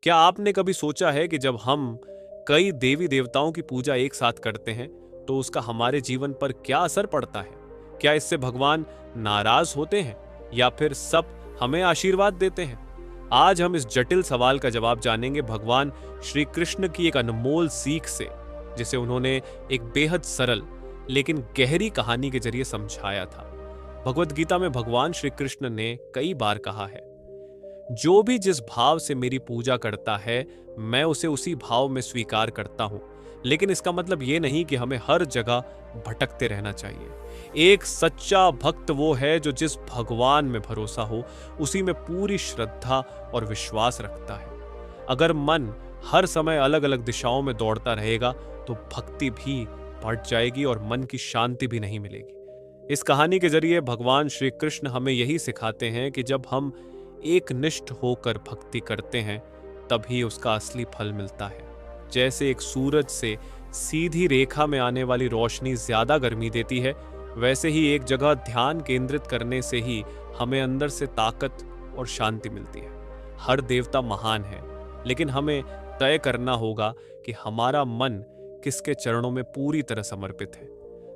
क्या आपने कभी सोचा है कि जब हम कई देवी देवताओं की पूजा एक साथ करते हैं तो उसका हमारे जीवन पर क्या असर पड़ता है? क्या इससे भगवान नाराज होते हैं या फिर सब हमें आशीर्वाद देते हैं? आज हम इस जटिल सवाल का जवाब जानेंगे भगवान श्री कृष्ण की एक अनमोल सीख से, जिसे उन्होंने एक बेहद सरल लेकिन गहरी कहानी के जरिए समझाया था। भगवत गीता में भगवान श्री कृष्ण ने कई बार कहा है, जो भी जिस भाव से मेरी पूजा करता है मैं उसे उसी भाव में स्वीकार करता हूं। लेकिन इसका मतलब यह नहीं कि हमें हर जगह भटकते रहना चाहिए। एक सच्चा भक्त वो है जो जिस भगवान में भरोसा हो उसी में पूरी श्रद्धा और विश्वास रखता है। अगर मन हर समय अलग अलग दिशाओं में दौड़ता रहेगा तो भक्ति भी बढ़ जाएगी और मन की शांति भी नहीं मिलेगी। इस कहानी के जरिए भगवान श्री कृष्ण हमें यही सिखाते हैं कि जब हम एक निष्ठ होकर भक्ति करते हैं तभी उसका असली फल मिलता है। जैसे एक सूरज से सीधी रेखा में आने वाली रोशनी ज्यादा गर्मी देती है, वैसे ही एक जगह ध्यान केंद्रित करने से ही हमें अंदर से ताकत और शांति मिलती है। हर देवता महान है, लेकिन हमें तय करना होगा कि हमारा मन किसके चरणों में पूरी तरह समर्पित है।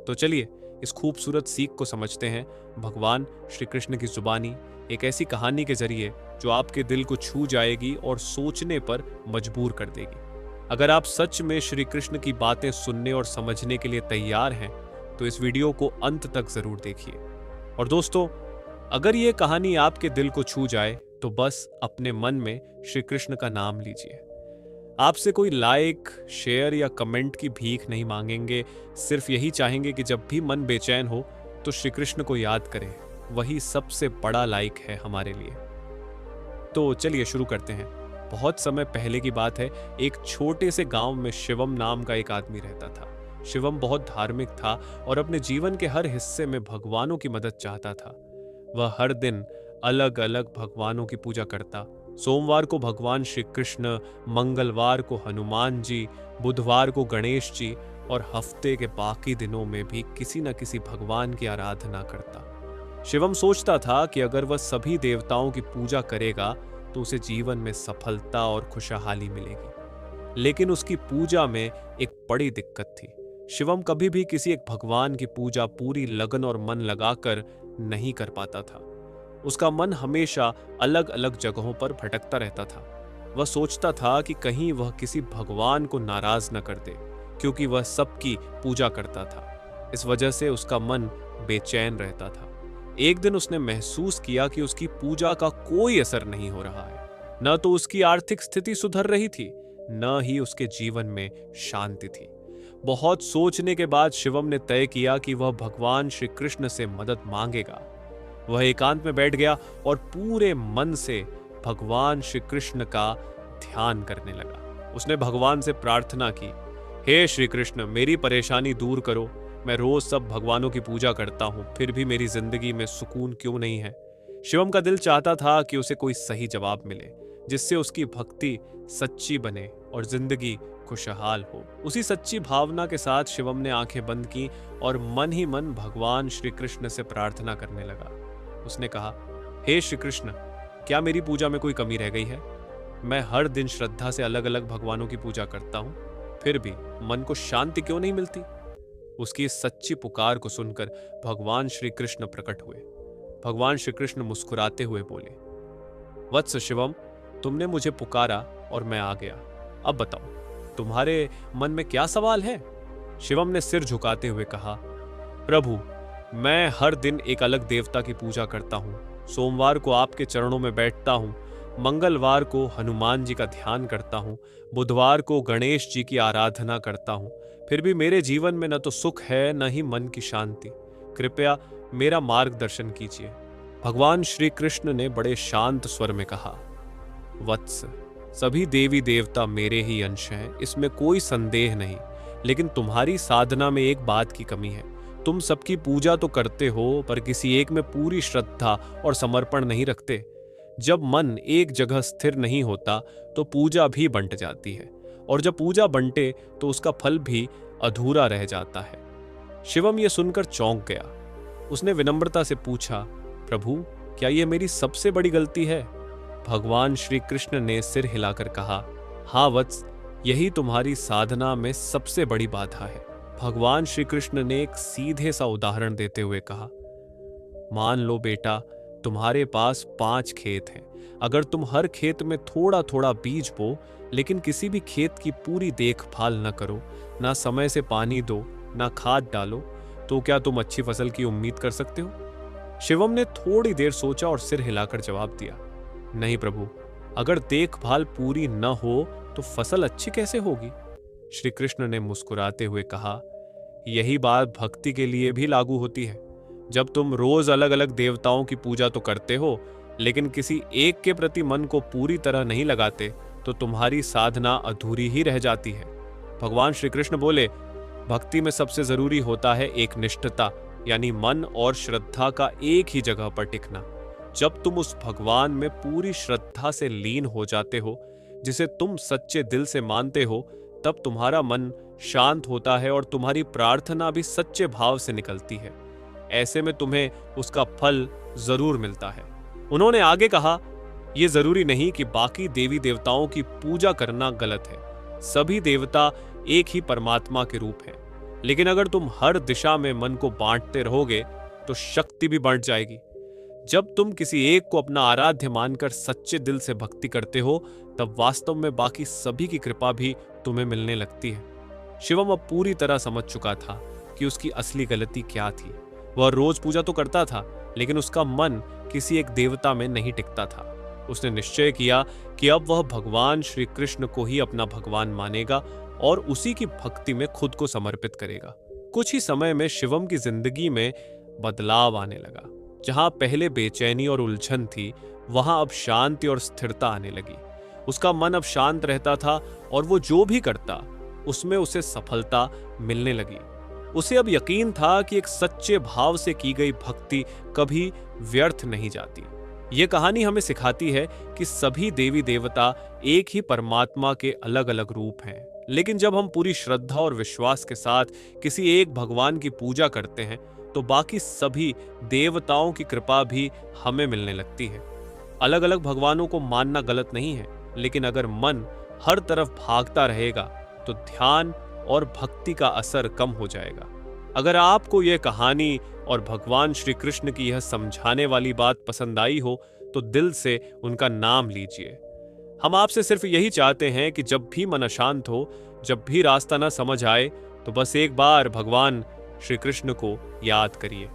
तो चलिए इस खूबसूरत सीख को समझते हैं भगवान श्री कृष्ण की जुबानी, एक ऐसी कहानी के जरिए जो आपके दिल को छू जाएगी और सोचने पर मजबूर कर देगी। अगर आप सच में श्री कृष्ण की बातें सुनने और समझने के लिए तैयार हैं तो इस वीडियो को अंत तक जरूर देखिए। और दोस्तों, अगर ये कहानी आपके दिल को छू जाए तो बस अपने मन में श्री कृष्ण का नाम लीजिए। आपसे कोई लाइक, शेयर या कमेंट की भीख नहीं मांगेंगे, सिर्फ यही चाहेंगे कि जब भी मन बेचैन हो तो श्री कृष्ण को याद करें। वही सबसे बड़ा लाइक है हमारे लिए। तो चलिए शुरू करते हैं। बहुत समय पहले की बात है, एक छोटे से गांव में शिवम नाम का एक आदमी रहता था। शिवम बहुत धार्मिक था और अपने जीवन के हर हिस्से में भगवानों की मदद चाहता था। वह हर दिन अलग अलग भगवानों की पूजा करता। सोमवार को भगवान श्री कृष्ण, मंगलवार को हनुमान जी, बुधवार को गणेश जी और हफ्ते के बाकी दिनों में भी किसी न किसी भगवान की आराधना करता। शिवम सोचता था कि अगर वह सभी देवताओं की पूजा करेगा तो उसे जीवन में सफलता और खुशहाली मिलेगी। लेकिन उसकी पूजा में एक बड़ी दिक्कत थी। शिवम कभी भी किसी एक भगवान की पूजा पूरी लगन और मन लगाकर नहीं कर पाता था। उसका मन हमेशा अलग अलग जगहों पर भटकता रहता था। वह सोचता था कि कहीं वह किसी भगवान को नाराज न कर दे, क्योंकि वह सबकी पूजा करता था। इस वजह से उसका मन बेचैन रहता था। एक दिन उसने महसूस किया कि उसकी पूजा का कोई असर नहीं हो रहा है। न तो उसकी आर्थिक स्थिति सुधर रही थी, न ही उसके जीवन में शांति थी। बहुत सोचने के बाद शिवम ने तय किया कि वह भगवान श्री कृष्ण से मदद मांगेगा। वह एकांत में बैठ गया और पूरे मन से भगवान श्री कृष्ण का ध्यान करने लगा। उसने भगवान से प्रार्थना की, हे श्री कृष्ण, मेरी परेशानी दूर करो। मैं रोज सब भगवानों की पूजा करता हूं, फिर भी मेरी जिंदगी में सुकून क्यों नहीं है? शिवम का दिल चाहता था कि उसे कोई सही जवाब मिले, जिससे उसकी भक्ति सच्ची बने और जिंदगी खुशहाल हो। उसी सच्ची भावना के साथ शिवम ने आंखें बंद की और मन ही मन भगवान श्री कृष्ण से प्रार्थना करने लगा। उसने कहा, हे श्री कृष्ण, क्या मेरी पूजा में कोई कमी रह गई है? मैं हर दिन श्रद्धा से अलग अलग भगवानों की पूजा करता हूं, फिर भी मन को शांति क्यों नहीं मिलती? उसकी इस सच्ची पुकार को सुनकर भगवान श्री कृष्ण प्रकट हुए। भगवान श्री कृष्ण मुस्कुराते हुए बोले, वत्स शिवम, तुमने मुझे पुकारा और मैं आ गया। अब बताओ, तुम्हारे मन में क्या सवाल है? शिवम ने सिर झुकाते हुए कहा, प्रभु, मैं हर दिन एक अलग देवता की पूजा करता हूँ। सोमवार को आपके चरणों में बैठता हूँ, मंगलवार को हनुमान जी का ध्यान करता हूँ, बुधवार को गणेश जी की आराधना करता हूँ, फिर भी मेरे जीवन में न तो सुख है न ही मन की शांति। कृपया मेरा मार्गदर्शन कीजिए। भगवान श्री कृष्ण ने बड़े शांत स्वर में कहा, वत्स, सभी देवी देवता मेरे ही अंश हैं, इसमें कोई संदेह नहीं। लेकिन तुम्हारी साधना में एक बात की कमी है। तुम सबकी पूजा तो करते हो, पर किसी एक में पूरी श्रद्धा और समर्पण नहीं रखते। जब मन एक जगह स्थिर नहीं होता तो पूजा भी बंट जाती है, और जब पूजा बंटे तो उसका फल भी अधूरा रह जाता है। शिवम ये सुनकर चौंक गया। उसने विनम्रता से पूछा, प्रभु, क्या यह मेरी सबसे बड़ी गलती है? भगवान श्री कृष्ण ने सिर हिलाकर कहा, हाँ वत्स, यही तुम्हारी साधना में सबसे बड़ी बाधा है। भगवान श्री कृष्ण ने एक सीधे सा उदाहरण देते हुए कहा, मान लो बेटा, तुम्हारे पास 5 खेत हैं। अगर तुम हर खेत में थोड़ा थोड़ा बीज बो, लेकिन किसी भी खेत की पूरी देखभाल न करो, ना समय से पानी दो, ना खाद डालो, तो क्या तुम अच्छी फसल की उम्मीद कर सकते हो? शिवम ने थोड़ी देर सोचा और सिर हिलाकर जवाब दिया, नहीं प्रभु, अगर देखभाल पूरी न हो तो फसल अच्छी कैसे होगी? श्री कृष्ण ने मुस्कुराते हुए कहा, यही बात भक्ति के लिए भी लागू होती है। जब तुम रोज अलग अलग देवताओं की पूजा तो करते हो, लेकिन किसी एक के प्रति मन को पूरी तरह नहीं लगाते, तो तुम्हारी साधना अधूरी ही रह जाती है। भगवान श्री कृष्ण बोले, भक्ति में सबसे जरूरी होता है एक निष्ठता, यानी मन और श्रद्धा का एक ही जगह पर टिकना। जब तुम उस भगवान में पूरी श्रद्धा से लीन हो जाते हो, जिसे तुम सच्चे दिल से मानते हो, तब तुम्हारा मन शांत होता है और तुम्हारी प्रार्थना भी सच्चे भाव से निकलती है। ऐसे में तुम्हें उसका फल जरूर मिलता है। उन्होंने आगे कहा, यह जरूरी नहीं कि बाकी देवी देवताओं की पूजा करना गलत है। सभी देवता एक ही परमात्मा के रूप हैं। लेकिन अगर तुम हर दिशा में मन को बांटते रहोगे तो शक्ति भी बढ़ जाएगी। जब तुम किसी एक को अपना आराध्य मानकर सच्चे दिल से भक्ति करते हो, तब वास्तव में बाकी सभी की कृपा भी तुम्हें मिलने लगती है। शिवम अब पूरी तरह समझ चुका था कि उसकी असली गलती क्या थी। वह रोज पूजा तो करता था, लेकिन उसका मन किसी एक देवता में नहीं टिकता था। उसने निश्चय किया कि अब वह भगवान श्री कृष्ण को ही अपना भगवान मानेगा और उसी की भक्ति में खुद को समर्पित करेगा। कुछ ही समय में शिवम की जिंदगी में बदलाव आने लगा। जहां पहले बेचैनी और उलझन थी, वहां अब शांति और स्थिरता आने लगी। उसका मन अब शांत रहता था और वो जो भी करता उसमें उसे सफलता मिलने लगी। उसे अब यकीन था कि एक सच्चे भाव से की गई भक्ति कभी व्यर्थ नहीं जाती। ये कहानी हमें सिखाती है कि सभी देवी देवता एक ही परमात्मा के अलग अलग रूप हैं, लेकिन जब हम पूरी श्रद्धा और विश्वास के साथ किसी एक भगवान की पूजा करते हैं, तो बाकी सभी देवताओं की कृपा भी हमें मिलने लगती है। अलग अलग भगवानों को मानना गलत नहीं है, लेकिन अगर मन हर तरफ भागता रहेगा तो ध्यान और भक्ति का असर कम हो जाएगा। अगर आपको यह कहानी और भगवान श्री कृष्ण की यह समझाने वाली बात पसंद आई हो, तो दिल से उनका नाम लीजिए। हम आपसे सिर्फ यही चाहते हैं कि जब भी मन अशांत हो, जब भी रास्ता न समझ आए, तो बस एक बार भगवान श्री कृष्ण को याद करिए।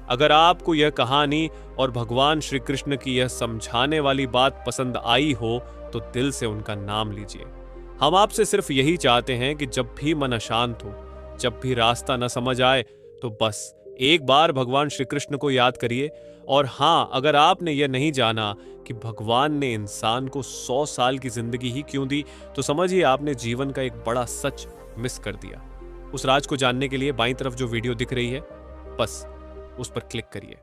अगर आपको यह कहानी और भगवान श्री कृष्ण की यह समझाने वाली बात पसंद आई हो, तो दिल से उनका नाम लीजिए। हम आपसे सिर्फ यही चाहते हैं कि जब भी मन अशांत हो, जब भी रास्ता न समझ आए, तो बस एक बार भगवान श्री कृष्ण को याद करिए। और हाँ, अगर आपने यह नहीं जाना कि भगवान ने इंसान को 100 साल की जिंदगी ही क्यों दी, तो समझिए आपने जीवन का एक बड़ा सच मिस कर दिया। उस राज को जानने के लिए बाईं तरफ जो वीडियो दिख रही है, बस उस पर क्लिक करिए।